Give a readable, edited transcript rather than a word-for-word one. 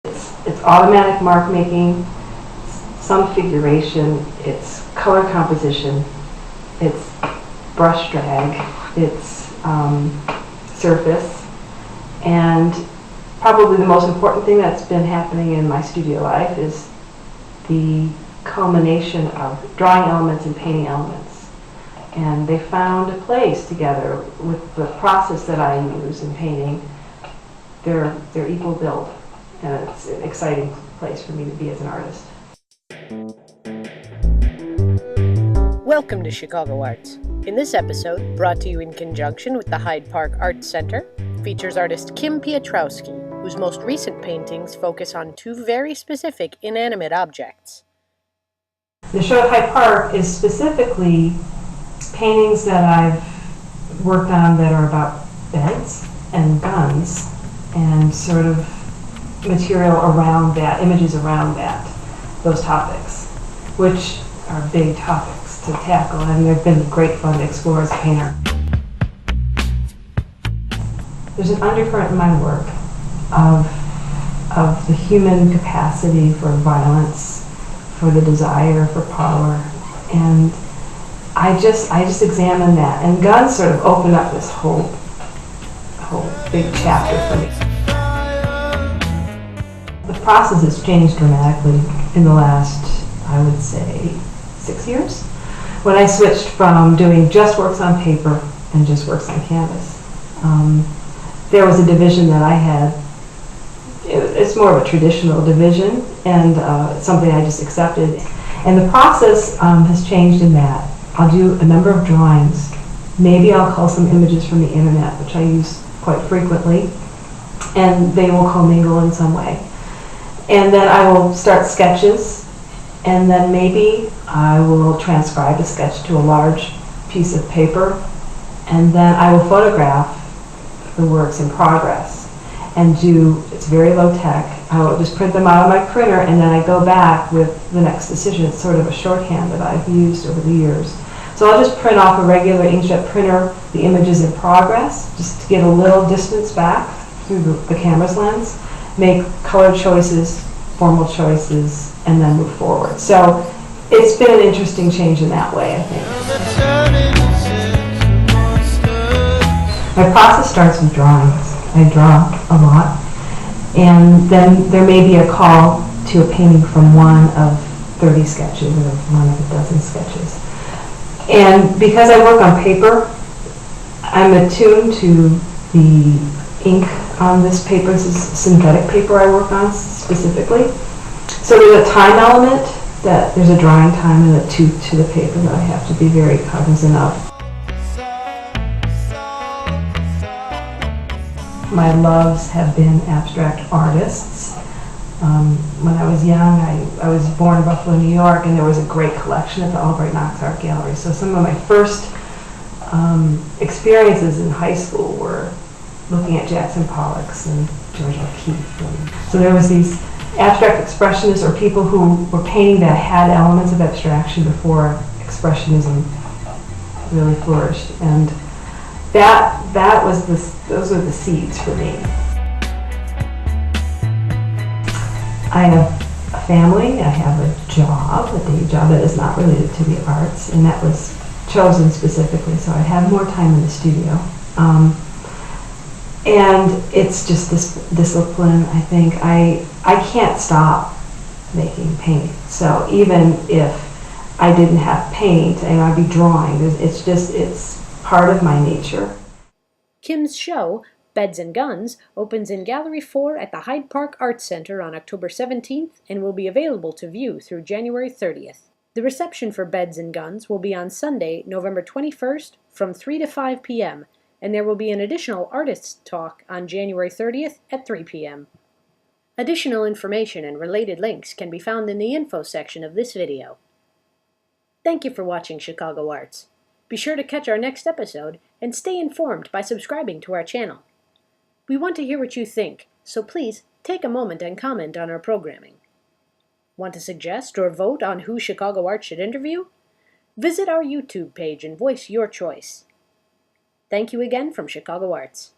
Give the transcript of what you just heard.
It's automatic mark making, some figuration, it's color composition, it's brush drag, it's surface, and probably the most important thing that's been happening in my studio life is the culmination of drawing elements and painting elements. And they found a place together with the process that I use in painting. They're equal build, and it's an exciting place for me to be as an artist. Welcome to Chicago Arts. In this episode, brought to you in conjunction with the Hyde Park Art Center, features artist Kim Piotrowski, whose most recent paintings focus on two very specific inanimate objects. The show at Hyde Park is specifically paintings that I've worked on that are about beds and guns and sort of material around that, images around that, those topics, which are big topics to tackle, and they've been great fun to explore as a painter. There's an undercurrent in my work of the human capacity for violence, for the desire for power, and I just examine that, and guns sort of open up this whole big chapter for me. The process has changed dramatically in the last, I would say, 6 years, when I switched from doing just works on paper and just works on canvas. There was a division that I had. It's more of a traditional division, and something I just accepted. And the process has changed in that I'll do a number of drawings. Maybe I'll cull some images from the internet, which I use quite frequently, and they will commingle in some way. And then I will start sketches, and then maybe I will transcribe a sketch to a large piece of paper, and then I will photograph the works in progress and it's very low tech. I will just print them out on my printer, and then I go back with the next decision. It's sort of a shorthand that I've used over the years. So I'll just print off a regular inkjet printer the images in progress, just to get a little distance back through the camera's lens, make color choices, formal choices, and then move forward. So it's been an interesting change in that way, I think. My process starts with drawings. I draw a lot, and then there may be a call to a painting from one of 30 sketches or one of a dozen sketches. And because I work on paper, I'm attuned to the ink on this paper. This is synthetic paper I work on specifically. So there's a time element, that there's a drying time and a tooth to the paper that I have to be very cognizant of. My loves have been abstract artists. When I was young, I was born in Buffalo, New York, and there was a great collection at the Albright Knox Art Gallery. So some of my first experiences in high school were looking at Jackson Pollock's and George O'Keeffe. And so there was these abstract expressionists, or people who were painting that had elements of abstraction before expressionism really flourished. And those were the seeds for me. I have a family, I have a job, a day job that is not related to the arts, and that was chosen specifically so I'd have more time in the studio. And it's just this discipline, I think. I can't stop making paint. So even if I didn't have paint and I'd be drawing, it's part of my nature. Kim's show, Beds and Guns, opens in Gallery 4 at the Hyde Park Art Center on October 17th and will be available to view through January 30th. The reception for Beds and Guns will be on Sunday, November 21st from 3 to 5 p.m., and there will be an additional artists' talk on January 30th at 3 p.m. Additional information and related links can be found in the info section of this video. Thank you for watching Chicago Arts. Be sure to catch our next episode and stay informed by subscribing to our channel. We want to hear what you think, so please take a moment and comment on our programming. Want to suggest or vote on who Chicago Arts should interview? Visit our YouTube page and voice your choice. Thank you again from Chicago Arts.